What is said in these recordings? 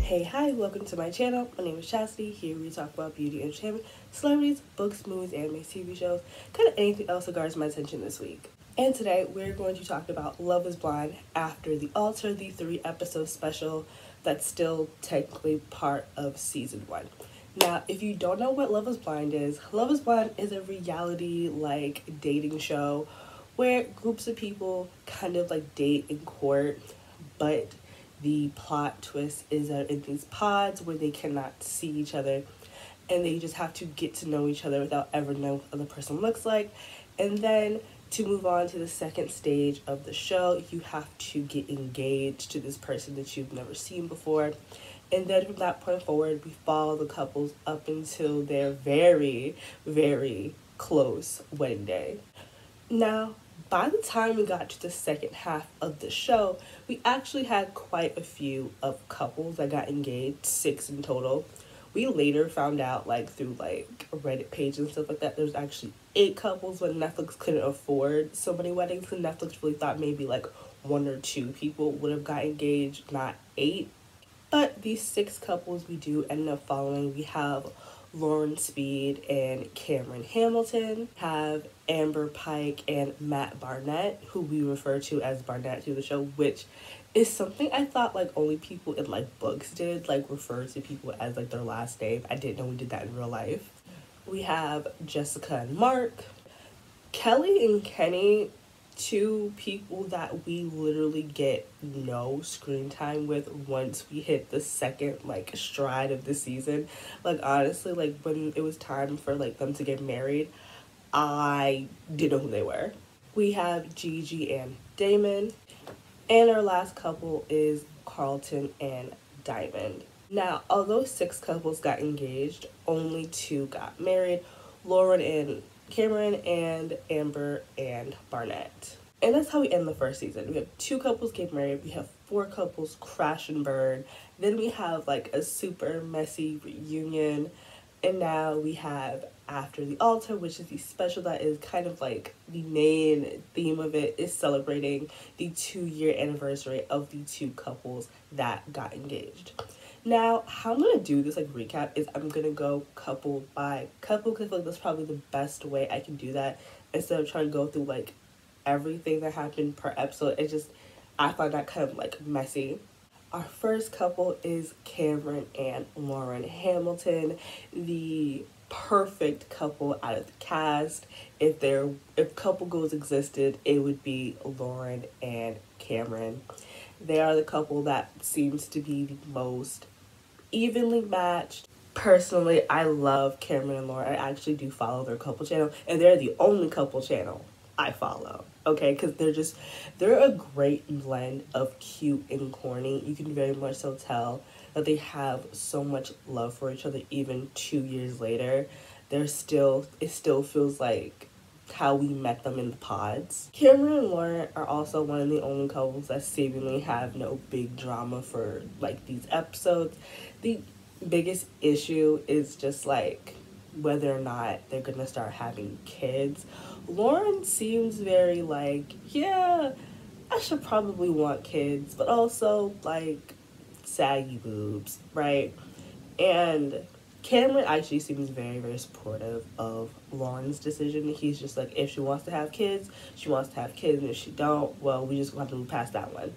Hey, hi, welcome to my channel. My name is Chastity. Here we talk about beauty, entertainment, celebrities, books, movies, anime, TV shows, kind of anything else that garners my attention this week. And today we're going to talk about Love is Blind After the Altar, the 3-episode special that's still technically part of season 1. Now, if you don't know what Love is Blind is a reality like dating show where groups of people kind of like date in court, but the plot twist is that in these pods where they cannot see each other and they just have to get to know each other without ever knowing what the other person looks like. And then to move on to the second stage of the show, you have to get engaged to this person that you've never seen before. And then from that point forward, we follow the couples up until their very, very close wedding day. Now, by the time we got to the second half of the show, we actually had quite a few of couples that got engaged, 6 in total. We later found out, like, through, like, Reddit pages and stuff like that, there's actually 8 couples, but Netflix couldn't afford so many weddings, so Netflix really thought maybe, like, 1 or 2 people would have got engaged, not 8. But these 6 couples we do end up following. We have Lauren Speed and Cameron Hamilton, have Amber Pike and Matt Barnett, who we refer to as Barnett through the show, which is something I thought like only people in like books did, like refer to people as like their last name. I didn't know we did that in real life. We have Jessica and Mark, Kelly and Kenny, 2 people that we literally get no screen time with once we hit the second like stride of the season. Like honestly, like when it was time for like them to get married, I didn't know who they were. We have Gigi and Damon, and our last couple is Carlton and Diamond. Now, although 6 couples got engaged, only 2 got married. Lauren and Cameron, and Amber and Barnett. And that's how we end the first season. We have 2 couples get married, we have 4 couples crash and burn, then we have like a super messy reunion, and now we have After the Altar, which is the special that is kind of like the main theme of it is celebrating the 2-year anniversary of the 2 couples that got engaged. Now, how I'm going to do this like recap is I'm going to go couple by couple because like that's probably the best way I can do that instead of trying to go through like everything that happened per episode. I find that kind of like messy. Our first couple is Cameron and Lauren Hamilton, the perfect couple out of the cast. If couple goals existed, it would be Lauren and Cameron. They are the couple that seems to be the most evenly matched. Personally, I love Cameron and Lauren. I actually do follow their couple channel, and they're the only couple channel I follow, okay? Because they're a great blend of cute and corny. You can very much so tell that they have so much love for each other even 2 years later. It still feels like how we met them in the pods. Cameron and Lauren are also one of the only couples that seemingly have no big drama for like these episodes. The biggest issue is just like whether or not they're gonna start having kids. Lauren seems very like, yeah, I should probably want kids, but also like saggy boobs, right? And Cameron actually seems very, very supportive of Lauren's decision. He's just like, if she wants to have kids, she wants to have kids, and if she don't, well, we just gonna have to move past that one.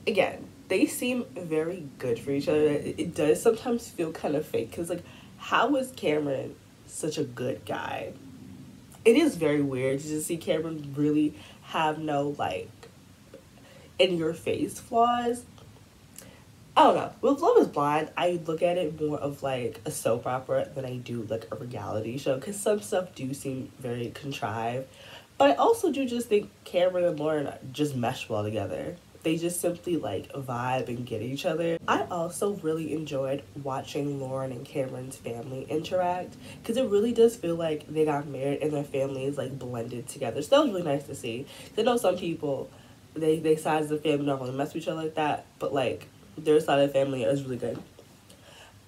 Again, they seem very good for each other. It does sometimes feel kind of fake, because like, how is Cameron such a good guy? It is very weird to see Cameron really have no like in-your-face flaws. I don't know. With Love is Blind, I look at it more of like a soap opera than I do like a reality show, because some stuff do seem very contrived. But I also do just think Cameron and Lauren just mesh well together. They just simply like vibe and get each other. I also really enjoyed watching Lauren and Cameron's family interact, because it really does feel like they got married and their families like blended together. So that was really nice to see. I know some people, they sides of the family don't really mess with each other like that, but like their side of the family is really good.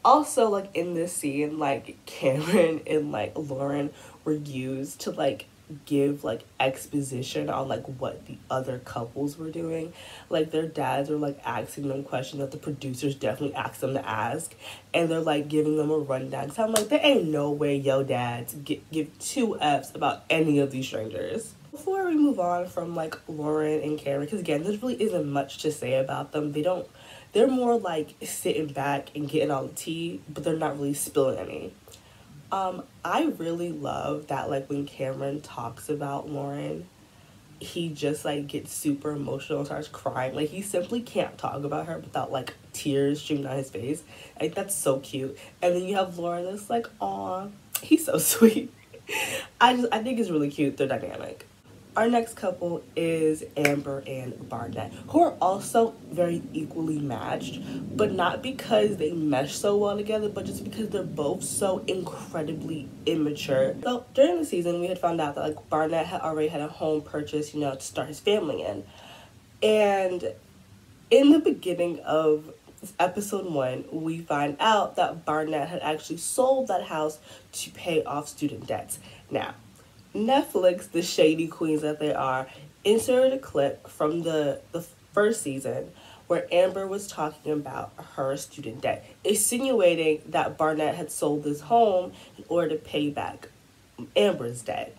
Also, like in this scene, like Cameron and like Lauren were used to like give like exposition on like what the other couples were doing. Like their dads were like asking them questions that the producers definitely asked them to ask, and they're like giving them a rundown. So I'm like, there ain't no way yo dads give two F's about any of these strangers. Before we move on from like Lauren and Cameron, because again, there really isn't much to say about them. They're more like sitting back and getting all the tea, but they're not really spilling any. I really love that like when Cameron talks about Lauren, he just like gets super emotional and starts crying. Like he simply can't talk about her without like tears streaming down his face. I think that's so cute. And then you have Lauren that's like, aw, he's so sweet. I think it's really cute, their dynamic. Our next couple is Amber and Barnett, who are also very equally matched, but not because they mesh so well together, but just because they're both so incredibly immature. So during the season, we had found out that like Barnett had already had a home purchase, you know, to start his family in. And in the beginning of episode 1, we find out that Barnett had actually sold that house to pay off student debts. Now, Netflix, the shady queens that they are, inserted a clip from the first season where Amber was talking about her student debt, insinuating that Barnett had sold this home in order to pay back Amber's debt.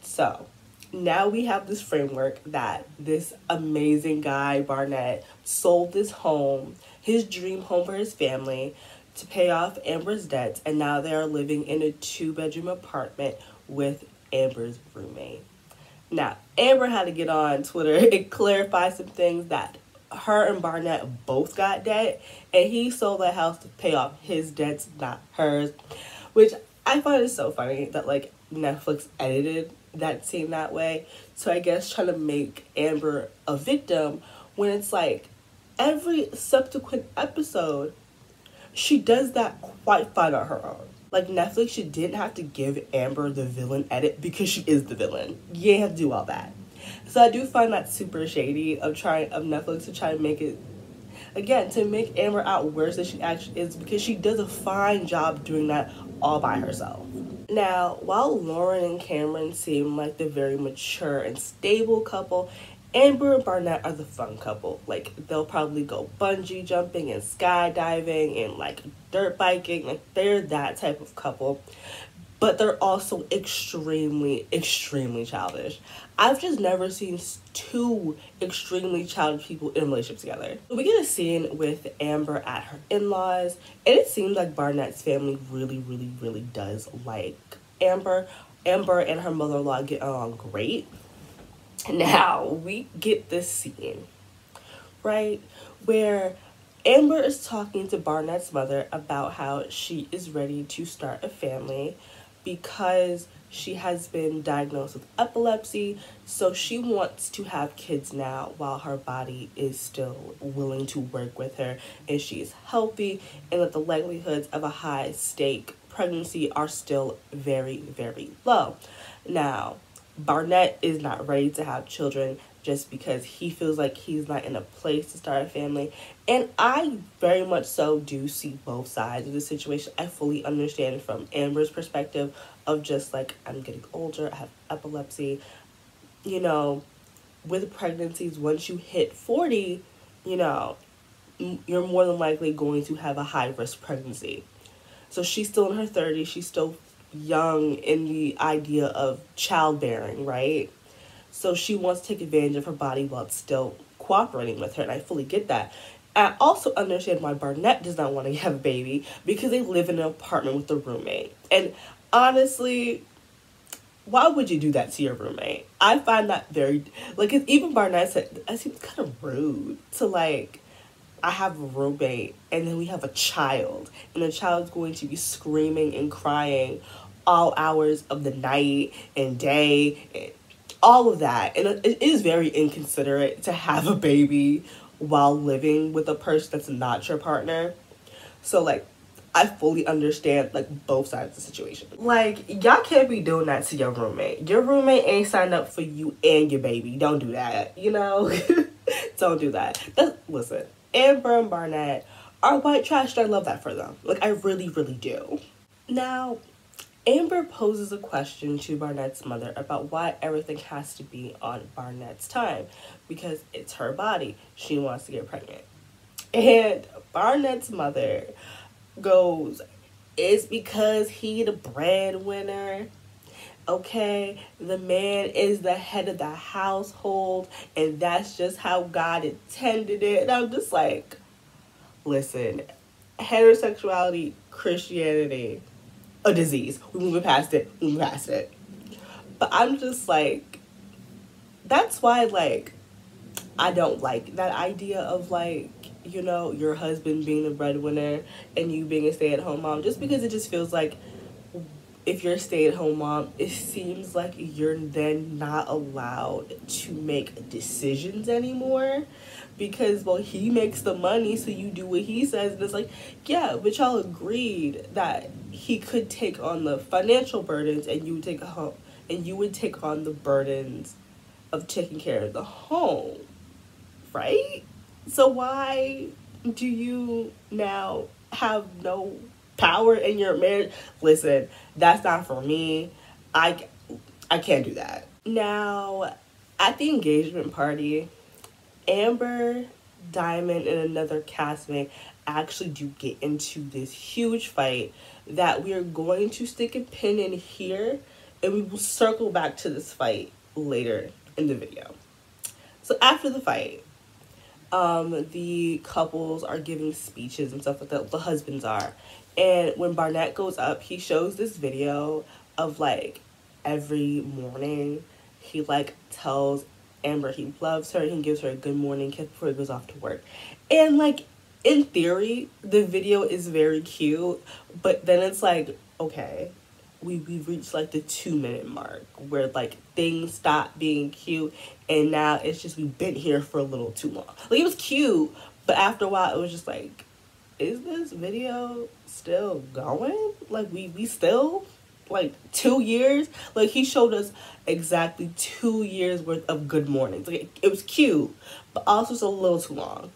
So now we have this framework that this amazing guy, Barnett, sold this home, his dream home for his family, to pay off Amber's debts, and now they are living in a 2-bedroom apartment with Amber's roommate. Now, Amber had to get on Twitter and clarify some things that her and Barnett both got debt, and he sold that house to pay off his debts, not hers, which I find is so funny that like Netflix edited that scene that way. So I guess trying to make Amber a victim when it's like every subsequent episode she does that quite fine on her own. Like, Netflix, she didn't have to give Amber the villain edit because she is the villain. You ain't have to do all that. So I do find that super shady of Netflix to try to make it, again, to make Amber out worse than she actually is, because she does a fine job doing that all by herself. Now, while Lauren and Cameron seem like the very mature and stable couple, Amber and Barnett are the fun couple. Like, they'll probably go bungee jumping and skydiving and, like, dirt biking. Like, they're that type of couple. But they're also extremely, extremely childish. I've just never seen two extremely childish people in a relationship together. We get a scene with Amber at her in-laws, and it seems like Barnett's family really, really, really does like Amber. Amber and her mother-in-law get along great. Now, we get this scene, right, where Amber is talking to Barnett's mother about how she is ready to start a family because she has been diagnosed with epilepsy, so she wants to have kids now while her body is still willing to work with her and she is healthy, and that the likelihoods of a high-stake pregnancy are still very, very low. Now, Barnett is not ready to have children just because he feels like he's not in a place to start a family. And I very much so do see both sides of the situation. I fully understand from Amber's perspective of just like, I'm getting older, I have epilepsy. You know, with pregnancies, once you hit 40, you know, you're more than likely going to have a high-risk pregnancy. So she's still in her 30s, she's still young in the idea of childbearing, right? So she wants to take advantage of her body while it's still cooperating with her, and I fully get that. I also understand why Barnett does not want to have a baby, because they live in an apartment with a roommate. And honestly, why would you do that to your roommate? I find that very, like, even Barnett said, it seems kind of rude to, like, I have a roommate and then we have a child, and the child's going to be screaming and crying all hours of the night and day, and all of that. And it is very inconsiderate to have a baby while living with a person that's not your partner. So, like, I fully understand, like, both sides of the situation. Like, y'all can't be doing that to your roommate. Your roommate ain't signed up for you and your baby. Don't do that, you know? Don't do that. Listen, Amber and Barnett are white trash, and I love that for them. Like, I really, really do. Now, Amber poses a question to Barnett's mother about why everything has to be on Barnett's time, because it's her body. She wants to get pregnant. And Barnett's mother goes, it's because he the breadwinner. Okay, the man is the head of the household, and that's just how God intended it. And I'm just like, listen, heterosexuality, Christianity, a disease. We're moving past it. Moving past it. But I'm just like, that's why, like, I don't like that idea of, like, you know, your husband being the breadwinner and you being a stay-at-home mom, just because it just feels like if you're a stay-at-home mom, it seems like you're then not allowed to make decisions anymore, because, well, he makes the money, so you do what he says. And it's like, yeah, but y'all agreed that he could take on the financial burdens, and you would take on the burdens of taking care of the home, right? So why do you now have no power in your marriage? Listen, that's not for me. I can't do that. Now, at the engagement party, Amber, Diamond, and another castmate actually do get into this huge fight that we are going to stick a pin in here, and we will circle back to this fight later in the video. So after the fight, the couples are giving speeches and stuff like that. The husbands are. And when Barnett goes up, he shows this video of, like, every morning he, like, tells Amber he loves her. He gives her a good morning kiss before he goes off to work. And, like, in theory, the video is very cute. But then it's like, okay, we've reached, like, the 2-minute mark where, like, things stop being cute, and now it's just we've been here for a little too long. Like, it was cute, but after a while it was just like, is this video still going? Like, we still, like, 2 years? Like, he showed us exactly 2 years worth of good mornings. Like, it was cute, but also it's a little too long.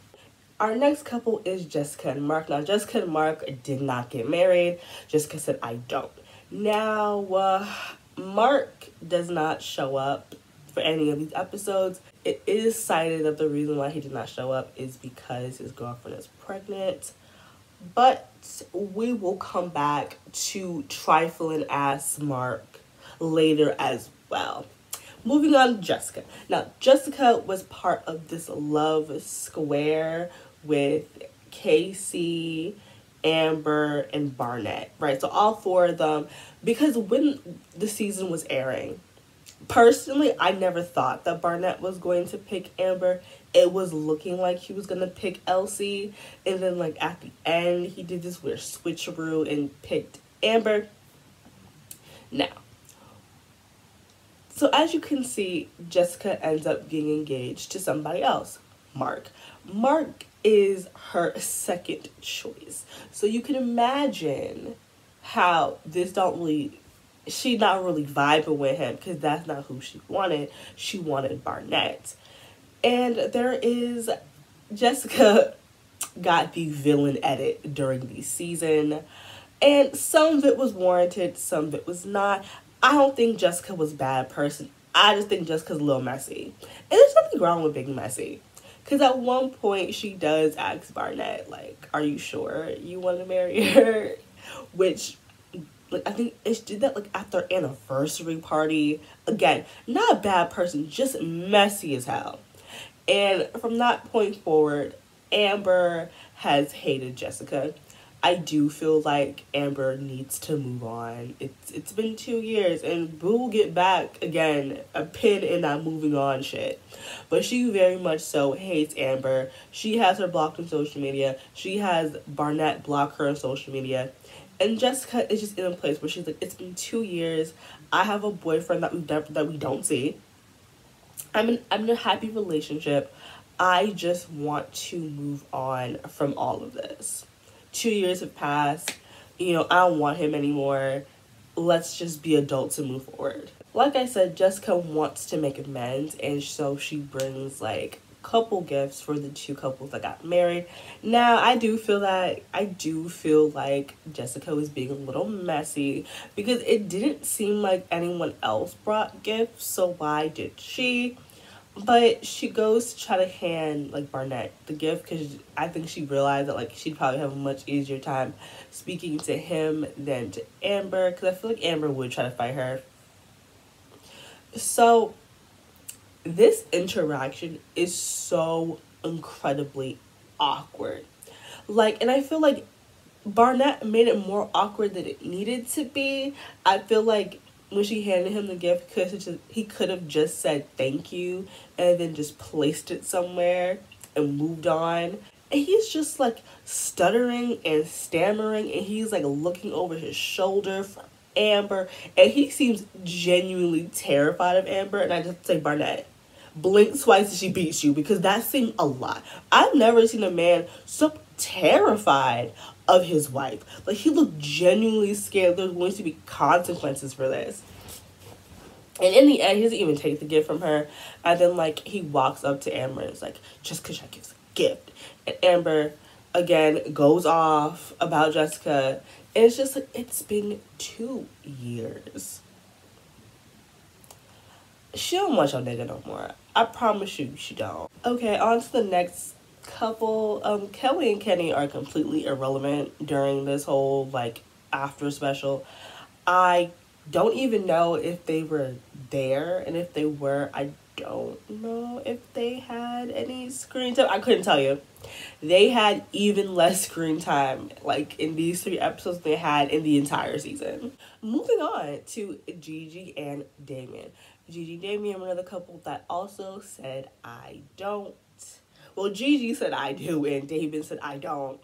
Our next couple is Jessica and Mark. Now, Jessica and Mark did not get married. Jessica said, I don't. Now, Mark does not show up for any of these episodes. It is cited that the reason why he did not show up is because his girlfriend is pregnant. But we will come back to trifling ass Mark later as well. Moving on to Jessica. Now, Jessica was part of this love square with Casey, Amber, and Barnett, right? So all 4 of them, because when the season was airing, personally, I never thought that Barnett was going to pick Amber. It was looking like he was going to pick Elsie, and then, like, at the end, he did this weird switcheroo and picked Amber. Now, so as you can see, Jessica ends up getting engaged to somebody else, Mark. Mark is her second choice. So you can imagine how she's not really vibing with him, because that's not who she wanted. She wanted Barnett. And Jessica got the villain edit during the season. And some of it was warranted, some of it was not. I don't think Jessica was a bad person. I just think Jessica's a little messy. And there's nothing wrong with being messy. Because at one point, she does ask Barnett, like, are you sure you want to marry her? Which, like, I think she did that, like, at their anniversary party. Again, not a bad person, just messy as hell. And from that point forward, Amber has hated Jessica. I do feel like Amber needs to move on. It's been 2 years, and Boo will get back, again, a pin in that moving on shit. But she very much so hates Amber. She has her blocked on social media. She has Barnett block her on social media. And Jessica is just in a place where she's like, it's been 2 years. I have a boyfriend that we don't see. I'm in a happy relationship. I just want to move on from all of this. 2 years have passed. You know, I don't want him anymore. Let's just be adults and move forward. Like I said, Jessica wants to make amends, and so she brings, like, couple gifts for the two couples that got married. Now, I do feel like Jessica was being a little messy because it didn't seem like anyone else brought gifts, so why did she? But she goes to try to hand like Barnett the gift because I think she realized that like she'd probably have a much easier time speaking to him than to Amber, because I feel like Amber would try to fight her. So this interaction is so incredibly awkward. Like, and I feel like Barnett made it more awkward than it needed to be. I feel like when she handed him the gift, he could have just said thank you and then just placed it somewhere and moved on. And he's just like stuttering and stammering, and he's like looking over his shoulder for Amber, and he seems genuinely terrified of Amber. And I just say, Barnett, blink twice as she beats you, because that seemed a lot. I've never seen a man so terrified of his wife. Like, he looked genuinely scared there's going to be consequences for this. And in the end, he doesn't even take the gift from her. And then, like, he walks up to Amber and is like, just because I give a gift. And Amber, again, goes off about Jessica. And it's just like, it's been 2 years. She don't want your nigga no more. I promise you, she don't. Okay, on to the next couple. Kelly and Kenny are completely irrelevant during this whole, like, after special. I don't even know if they were there, and if they were, I don't know if they had any screen time. I couldn't tell you. They had even less screen time, like, in these 3 episodes they had in the entire season. Moving on to Gigi and Damien. Gigi and Damien were another couple that also said, I don't. Well, Gigi said I do, and Damien said I don't.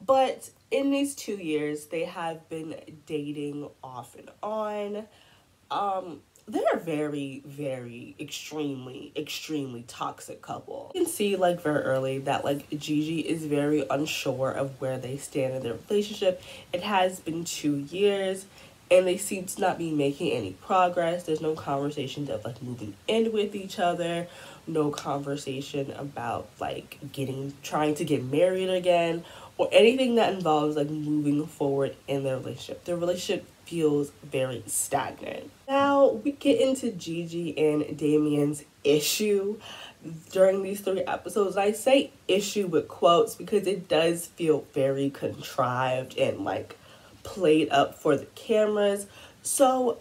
But in these 2 years, they have been dating off and on. They're a very, very, extremely toxic couple. You can see, like, very early that, like, Gigi is very unsure of where they stand in their relationship. It has been 2 years, and they seem to not be making any progress. There's no conversation of, like, moving in with each other. No conversation about, like, trying to get married again, or anything that involves, like, moving forward in their relationship. Their relationship feels very stagnant. Now, we get into Gigi and Damien's issue during these 3 episodes. I say issue with quotes because it does feel very contrived and, like, played up for the cameras. So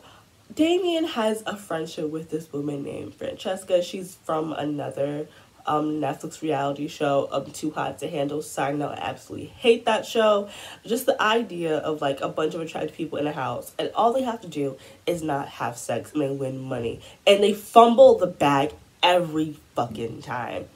Damien has a friendship with this woman named Francesca. She's from another Netflix reality show, Too Hot to Handle. Side note, I absolutely hate that show. Just the idea of, like, a bunch of attractive people in a house, and all they have to do is not have sex, and they win money. And they fumble the bag every fucking time.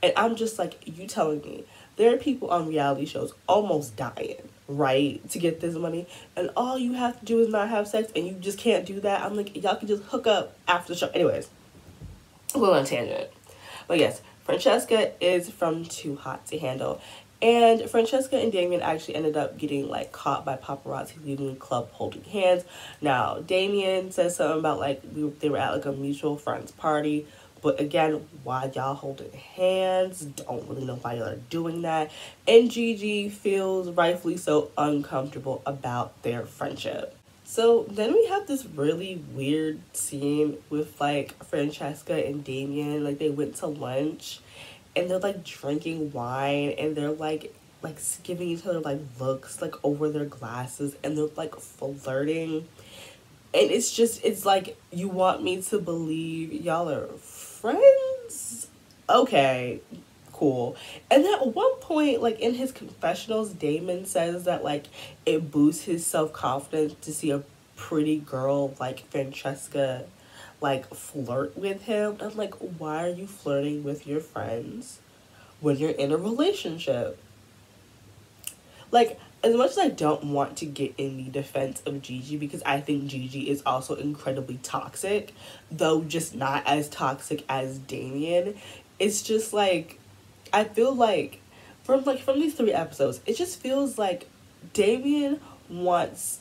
And I'm just like, you telling me there are people on reality shows almost dying, right, to get this money, and all you have to do is not have sex, and you just can't do that? I'm like, y'all can just hook up after the show. Anyways, I'm going on a tangent. But yes, Francesca is from Too Hot to Handle. And Francesca and Damien actually ended up getting, like, caught by paparazzi leaving the club holding hands. Now, Damien says something about, like, they were at, like, a mutual friend's party. But again, why y'all holding hands? Don't really know why y'all are doing that. And Gigi feels rightfully so uncomfortable about their friendship. So then we have this really weird scene with, like, Francesca and Damien. Like, they went to lunch and they're, like, drinking wine, and they're like giving each other, like, looks, like, over their glasses, and they're, like, flirting. And it's like, you want me to believe y'all are friends? Okay, cool. And then at one point, like, in his confessionals, Damon says that, like, it boosts his self-confidence to see a pretty girl like Francesca, like, flirt with him. I'm like, why are you flirting with your friends when you're in a relationship? Like, as much as I don't want to get in the defense of Gigi, because I think Gigi is also incredibly toxic, though just not as toxic as Damien, it's just, like, I feel like from these 3 episodes, it just feels like Damien wants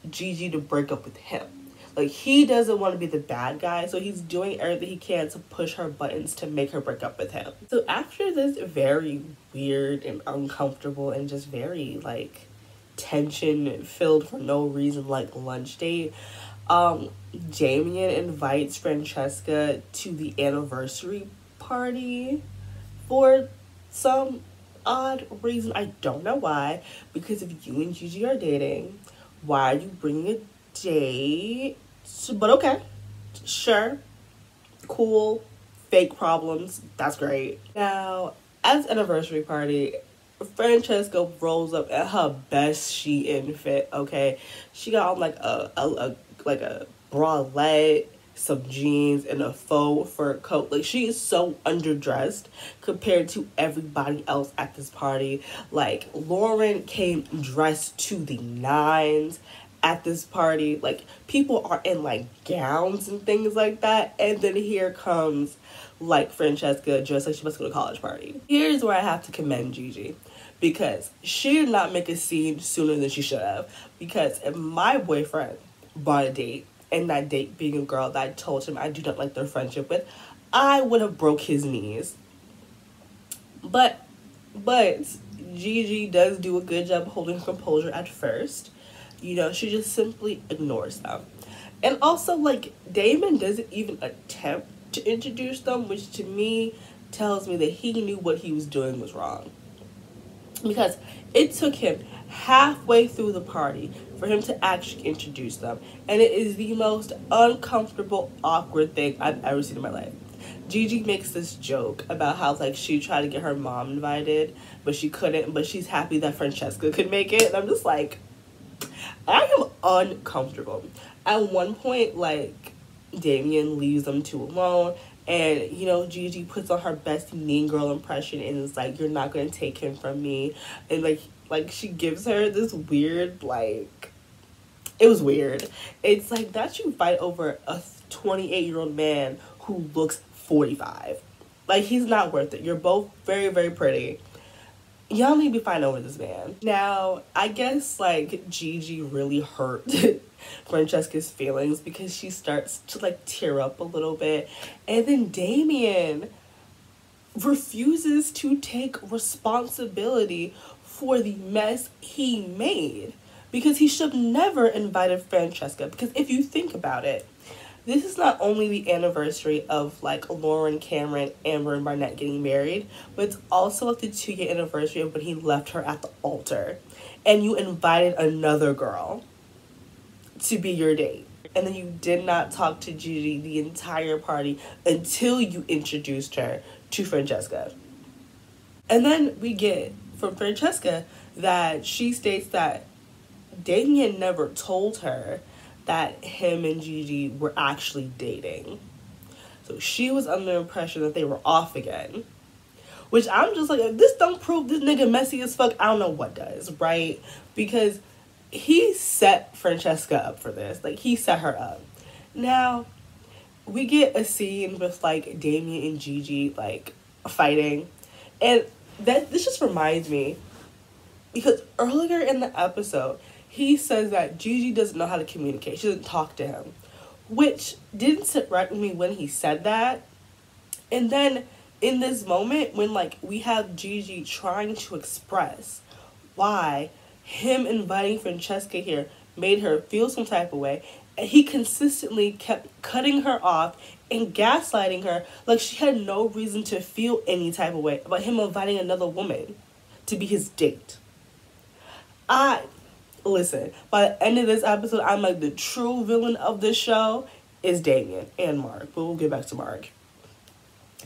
Gigi to break up with him. Like, he doesn't want to be the bad guy, so he's doing everything he can to push her buttons to make her break up with him. So after this very weird and uncomfortable and just very, like, tension-filled for no reason, like, lunch date, Damien invites Francesca to the anniversary party for some odd reason. I don't know why, because if you and Gigi are dating, why are you bringing a date? But okay, sure, cool, fake problems, that's great. Now, at the anniversary party, Francesca rolls up at her best Shein fit, okay? She got on like a bralette, some jeans, and a faux fur coat. Like, she is so underdressed compared to everybody else at this party. Like, Lauren came dressed to the nines at this party. Like, people are in like gowns and things like that, and then here comes like Francesca dressed like she must go to a college party. Here's where I have to commend Gigi, because she did not make a scene sooner than she should have. Because if my boyfriend bought a date, and that date being a girl that I told him I do not like their friendship with, I would have broke his knees. But Gigi does do a good job holding her composure at first. You know, she just simply ignores them. And also, like, Damon doesn't even attempt to introduce them, which to me tells me that he knew what he was doing was wrong. Because it took him halfway through the party for him to actually introduce them. And it is the most uncomfortable, awkward thing I've ever seen in my life. Gigi makes this joke about how, like, she tried to get her mom invited, but she couldn't, but she's happy that Francesca could make it. And I'm just like, I am uncomfortable. At one point, like, Damien leaves them two alone, and, you know, Gigi puts on her best mean girl impression and is like, you're not going to take him from me. And, like, she gives her this weird, like, it was weird. It's like that you fight over a 28-year-old man who looks 45. Like, he's not worth it. You're both very, very pretty. Y'all need to be fighting over this man. Now, I guess, like, Gigi really hurt Francesca's feelings because she starts to, like, tear up a little bit. And then Damien refuses to take responsibility for the mess he made, because he should have never invited Francesca. Because if you think about it, this is not only the anniversary of, like, Lauren, Cameron, Amber, and Barnett getting married, but it's also, like, the 2-year anniversary of when he left her at the altar. And you invited another girl to be your date. And then you did not talk to Gigi the entire party until you introduced her to Francesca. And then we get from Francesca that she states that Damien never told her that him and Gigi were actually dating. So she was under the impression that they were off again. Which I'm just like, if this don't prove this nigga messy as fuck, I don't know what does, right? Because he set Francesca up for this. Like, he set her up. Now, we get a scene with, like, Damien and Gigi, like, fighting. And this just reminds me, because earlier in the episode, he says that Gigi doesn't know how to communicate. She doesn't talk to him. Which didn't sit right with me when he said that. And then in this moment, when, like, we have Gigi trying to express why him inviting Francesca here made her feel some type of way, and he consistently kept cutting her off and gaslighting her like she had no reason to feel any type of way about him inviting another woman to be his date. Listen, by the end of this episode, I'm like, the true villain of this show is Damien and Mark. But we'll get back to Mark.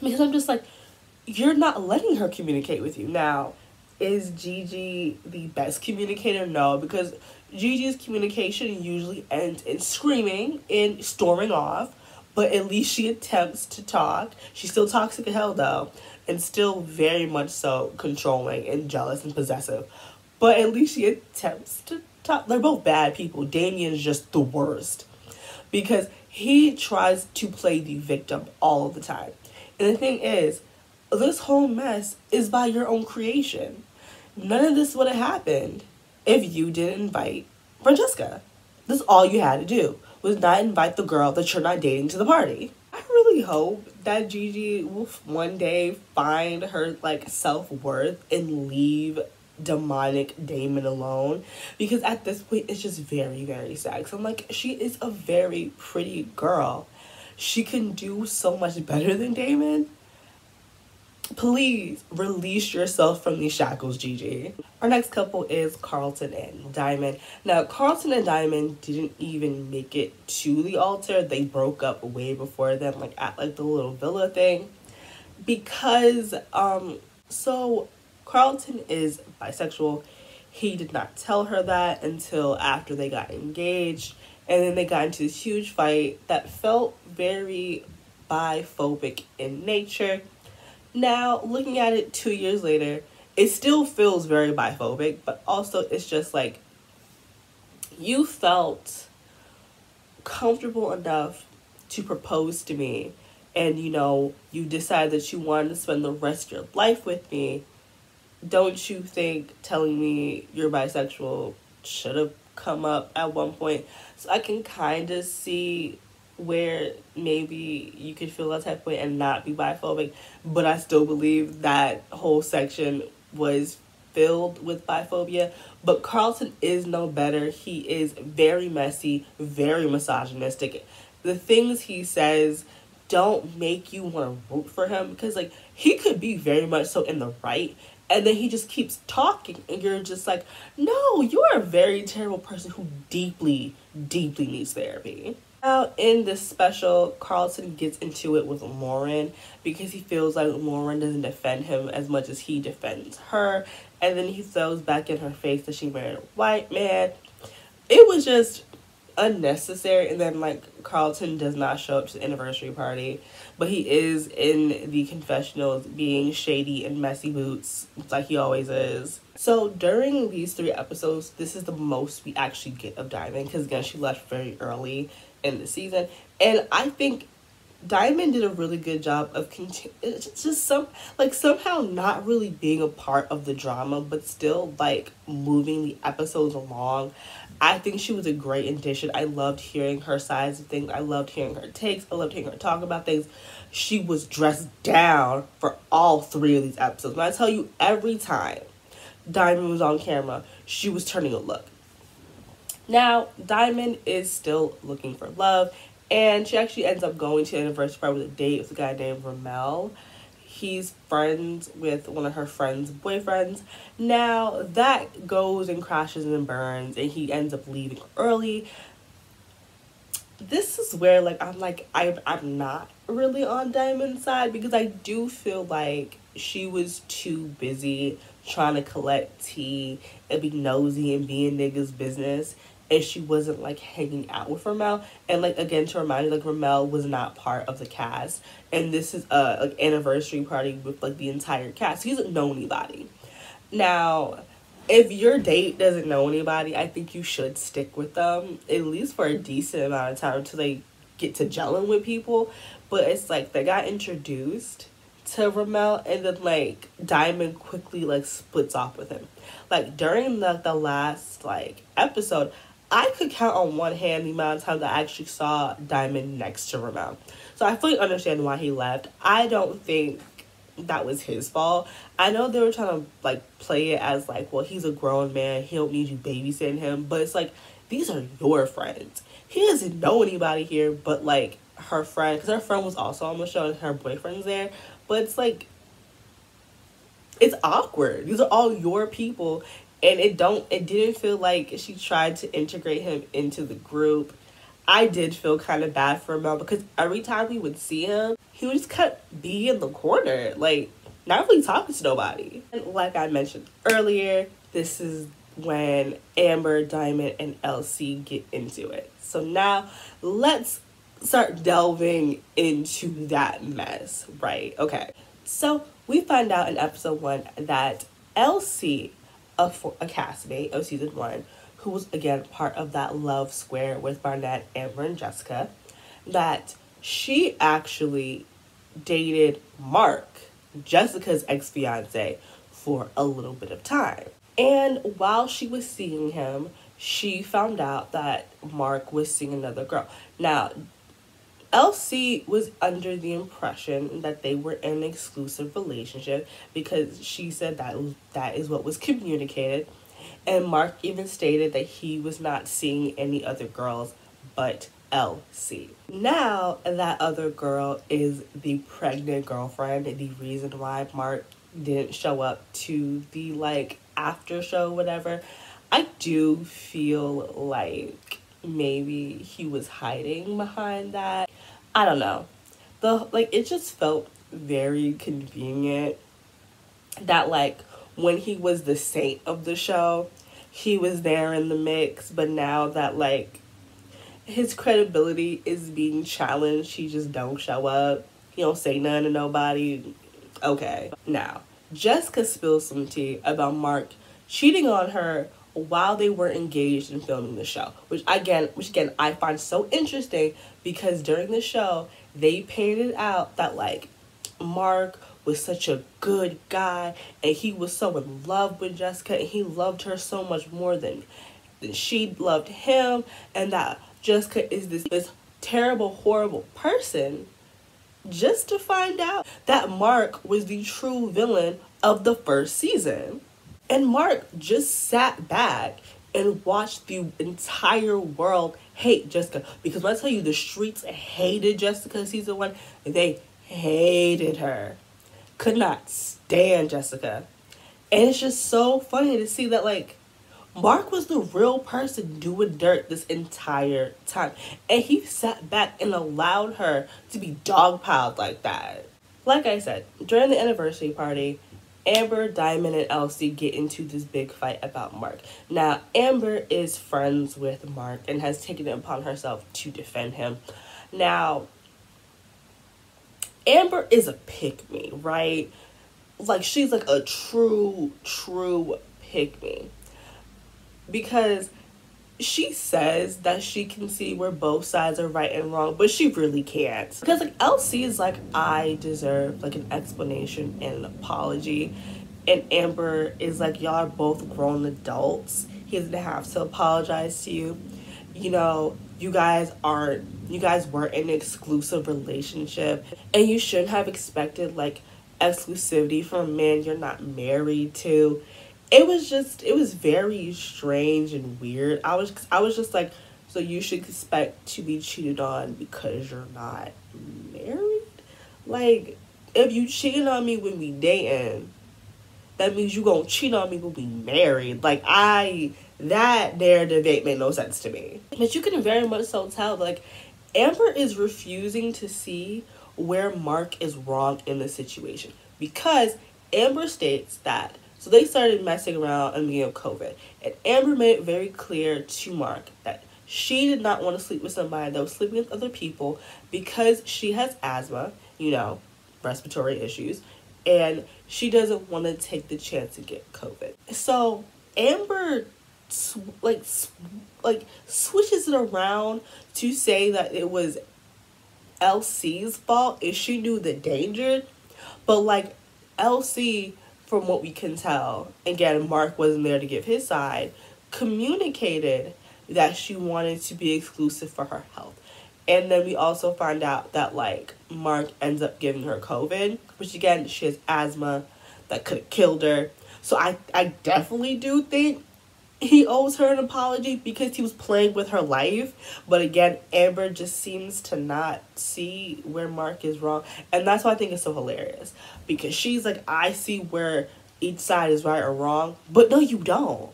Because I'm just like, you're not letting her communicate with you. Now, is Gigi the best communicator? No, because Gigi's communication usually ends in screaming and storming off. But at least she attempts to talk. She's still toxic as hell, though. And still very much so controlling and jealous and possessive. But at least she attempts to talk. They're both bad people. Damien's just the worst. Because he tries to play the victim all of the time. And the thing is, this whole mess is by your own creation. None of this would have happened if you didn't invite Francesca. This is all you had to do. was not invite the girl that you're not dating to the party. I really hope that Gigi will one day find her like self-worth and leave demonic Damon alone, because at this point it's just very, very sad. So I'm like, she is a very pretty girl. She can do so much better than Damon. Please release yourself from these shackles, Gigi. Our next couple is Carlton and Diamond. Now, Carlton and Diamond didn't even make it to the altar. They broke up way before them, like at like the little villa thing. Because, so Carlton is bisexual. He did not tell her that until after they got engaged. And then they got into this huge fight that felt very biphobic in nature. Now, looking at it 2 years later, it still feels very biphobic, but also it's just like, you felt comfortable enough to propose to me, and you decide that you wanted to spend the rest of your life with me. Don't you think telling me you're bisexual should have come up at one point? So I can kind of see where maybe you could feel that type of way and not be biphobic, but I still believe that whole section was filled with biphobia. But Carlton is no better. He is very messy, very misogynistic. The things he says don't make you want to root for him, because like, he could be very much so in the right, and then he just keeps talking and you're just like, no, you're a very terrible person who deeply, deeply needs therapy. Now, in this special, Carlton gets into it with Lauren because he feels like Lauren doesn't defend him as much as he defends her. And then he throws back in her face that she married a white man. It was just unnecessary. And then, like, Carlton does not show up to the anniversary party, but he is in the confessionals being shady and messy boots like he always is. So during these 3 episodes, this is the most we actually get of Diamond, because again, she left very early in the season, and I think Diamond did a really good job of somehow not really being a part of the drama, but still like moving the episodes along. I think she was a great addition. I loved hearing her sides of things. I loved hearing her takes. I loved hearing her talk about things. She was dressed down for all 3 of these episodes. When I tell you, every time Diamond was on camera, she was turning a look. Now, Diamond is still looking for love, and she actually ends up going to an anniversary party with a date with a guy named Ramel. He's friends with one of her friend's boyfriends. Now, that goes and crashes and burns, and he ends up leaving early. This is where, like, I'm not really on Diamond's side, because I do feel like she was too busy trying to collect tea and be nosy and be in niggas' business, and she wasn't like hanging out with Ramel. And like, again, to remind you, like, Ramel was not part of the cast, and this is a like anniversary party with like the entire cast. He doesn't know anybody. Now, if your date doesn't know anybody, I think you should stick with them at least for a decent amount of time until they get to gelling with people. But it's like they got introduced to Ramel, and then like Diamond quickly like splits off with him. Like during the last like episode, I could count on one hand the amount of times I actually saw Diamond next to Ramel. So I fully understand why he left. I don't think that was his fault. I know they were trying to like play it as like, well, he's a grown man, he don't need you babysitting him, but it's like, these are your friends. He doesn't know anybody here but like her friend, because her friend was also on the show and her boyfriend's there. But it's like, it's awkward. These are all your people, and it didn't feel like she tried to integrate him into the group. I did feel kind of bad for Mel, because every time we would see him, he would just kept being in the corner, like not really talking to nobody. And like I mentioned earlier, this is when Amber, Diamond, and LC get into it. So now let's start delving into that mess, right? Okay, so we find out in episode 1 that LC, a castmate of season 1, who was again part of that love square with Barnett, Amber, and Jessica, that she actually dated Mark, Jessica's ex-fiance, for a little bit of time. And while she was seeing him, she found out that Mark was seeing another girl. Now, LC was under the impression that they were in an exclusive relationship because she said that is what was communicated. And Mark even stated that he was not seeing any other girls but LC. Now, that other girl is the pregnant girlfriend. The reason why Mark didn't show up to the, like, after show, whatever. I do feel like maybe he was hiding behind that. I don't know. It just felt very convenient that, like, when he was the saint of the show, he was there in the mix, but now that, like, his credibility is being challenged, he just don't show up. He don't say nothing to nobody. Okay. Now, Jessica spills some tea about Mark cheating on her while they were engaged in filming the show, which again I find so interesting because during the show they painted out that, like, Mark was such a good guy and he was so in love with Jessica and he loved her so much more than she loved him, and that Jessica is this terrible, horrible person, just to find out that Mark was the true villain of the first season. And Mark just sat back and watched the entire world hate Jessica. Because when I tell you the streets hated Jessica season 1, they hated her. Could not stand Jessica. And it's just so funny to see that, like, Mark was the real person doing dirt this entire time. And he sat back and allowed her to be dogpiled like that. Like I said, during the anniversary party, Amber, Diamond, and Elsie get into this big fight about Mark. Now, Amber is friends with Mark and has taken it upon herself to defend him. Now, Amber is a pick-me, right? Like, she's like a true pick-me. Because she says that she can see where both sides are right and wrong, but she really can't. Because, like, Elsie is like, I deserve, like, an explanation and an apology. And Amber is like, y'all are both grown adults. He doesn't have to apologize to you. You know, you guys were in an exclusive relationship. And you shouldn't have expected, like, exclusivity from a man you're not married to. It was very strange and weird. I was just like, so you should expect to be cheated on because you're not married? Like, if you cheated on me when we dating, that means you gonna cheat on me when we married. Like, that narrative ain't made no sense to me. But you can very much so tell, like, Amber is refusing to see where Mark is wrong in the situation. Because Amber states that, so they started messing around in the beginning of COVID. And Amber made it very clear to Mark that she did not want to sleep with somebody that was sleeping with other people because she has asthma, you know, respiratory issues, and she doesn't want to take the chance to get COVID. So Amber switches it around to say that it was LC's fault if she knew the danger. But, like, LC, from what we can tell, again, Mark wasn't there to give his side, communicated that she wanted to be exclusive for her health. And then we also find out that, like, Mark ends up giving her COVID, which, again, she has asthma that could have killed her. So I definitely do think he owes her an apology because he was playing with her life. But again, Amber just seems to not see where Mark is wrong. And that's why I think it's so hilarious. Because she's like, I see where each side is right or wrong. But no, you don't.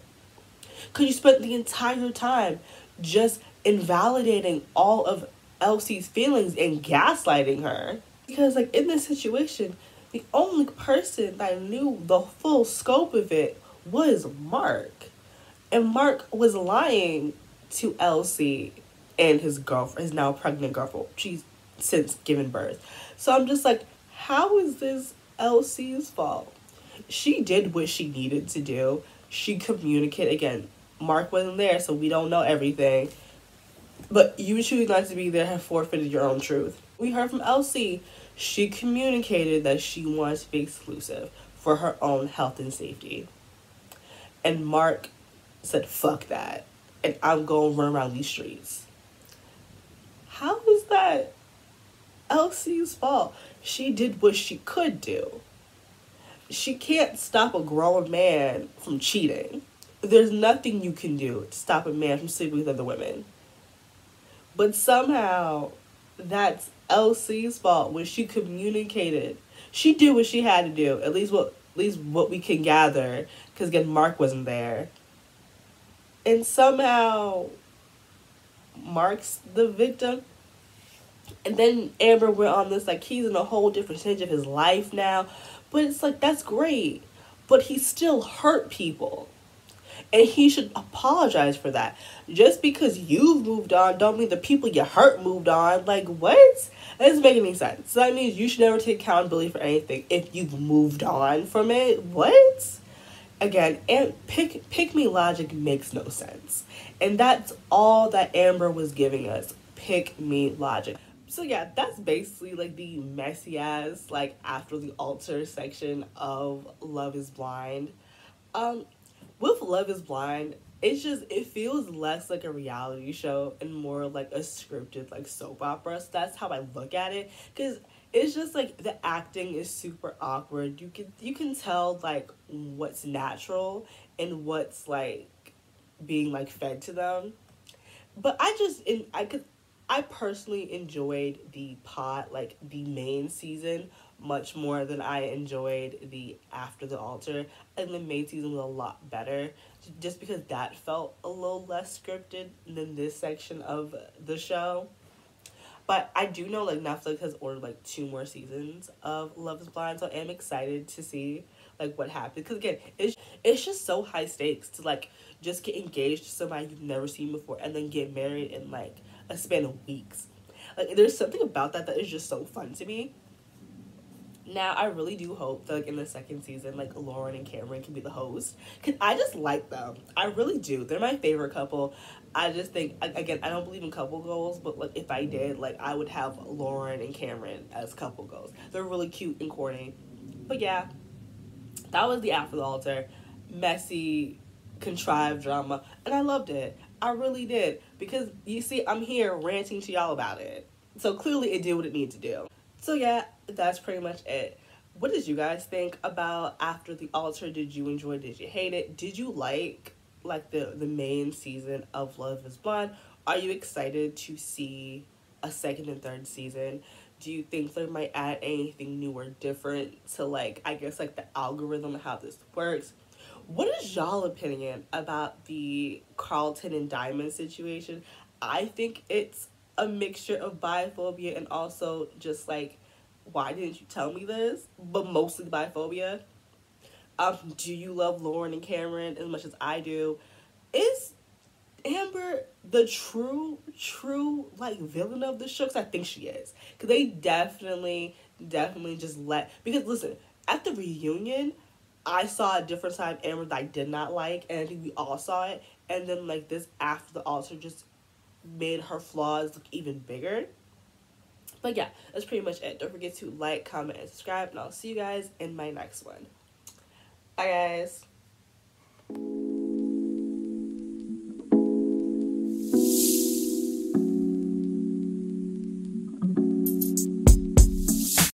Because you spent the entire time just invalidating all of Elsie's feelings and gaslighting her. Because, like, in this situation, the only person that knew the full scope of it was Mark. And Mark was lying to Elsie and his girlfriend, his now pregnant girlfriend. She's since given birth. So I'm just like, how is this Elsie's fault? She did what she needed to do. She communicated. Again, Mark wasn't there, so we don't know everything. But you choosing not to be there have forfeited your own truth. We heard from Elsie. She communicated that she wanted to be exclusive for her own health and safety. And Mark said, fuck that. and I'm going to run around these streets. How is that Elsie's fault? She did what she could do. She can't stop a grown man from cheating. There's nothing you can do to stop a man from sleeping with other women. But somehow, that's Elsie's fault when she communicated. She did what she had to do. At least what we can gather, because again, Mark wasn't there. And somehow, Mark's the victim. And then Amber went on this, like, he's in a whole different stage of his life now. But it's like, that's great. But he still hurt people. And he should apologize for that. Just because you've moved on don't mean the people you hurt moved on. Like, what? That doesn't make any sense. So that means you should never take accountability for anything if you've moved on from it. What? Again, and pick me logic makes no sense. And that's all that Amber was giving us. Pick me logic. So yeah, that's basically like the messy ass, like, after the altar section of Love is Blind. With Love is Blind, it feels less like a reality show and more like a scripted, like, soap opera. So that's how I look at it, because it's just like the acting is super awkward. You can tell, like, what's natural and what's, like, being, like, fed to them. But I personally enjoyed the like, the main season much more than I enjoyed the After the Altar. And the main season was a lot better, just because that felt a little less scripted than this section of the show. But I do know, like, Netflix has ordered, like, 2 more seasons of Love is Blind, so I'm excited to see, like, what happens. Because again, it's just so high stakes to, like, just get engaged to somebody you've never seen before and then get married in, like, a span of weeks. Like, there's something about that is just so fun to me. Now, I really do hope that, like, in the second season, like, Lauren and Cameron can be the host. Because I just like them. I really do. They're my favorite couple. I just think, again, I don't believe in couple goals, but, like, if I did, like, I would have Lauren and Cameron as couple goals. They're really cute and corny. But yeah, that was the After the Altar. Messy, contrived drama. And I loved it. I really did. Because, you see, I'm here ranting to y'all about it. So clearly it did what it needed to do. So yeah, that's pretty much it. What did you guys think about After the Altar? Did you enjoy it? Did you hate it? Did you like the main season of Love is Blind? Are you excited to see a second and third season? Do you think they might add anything new or different to, like, I guess, like, the algorithm and how this works? What is y'all opinion about the Carlton and Diamond situation? I think it's a mixture of biphobia and also just, like, why didn't you tell me this? But mostly biphobia. Do you love Lauren and Cameron as much as I do? Is Amber the true, like, villain of the show? 'Cause I think she is. Because they definitely just because, listen, at the reunion, I saw a different side of Amber that I did not like, and I think we all saw it. And then, like, this After the Altar just made her flaws look even bigger. But yeah, that's pretty much it. Don't forget to like, comment, and subscribe, and I'll see you guys in my next one. Bye, guys.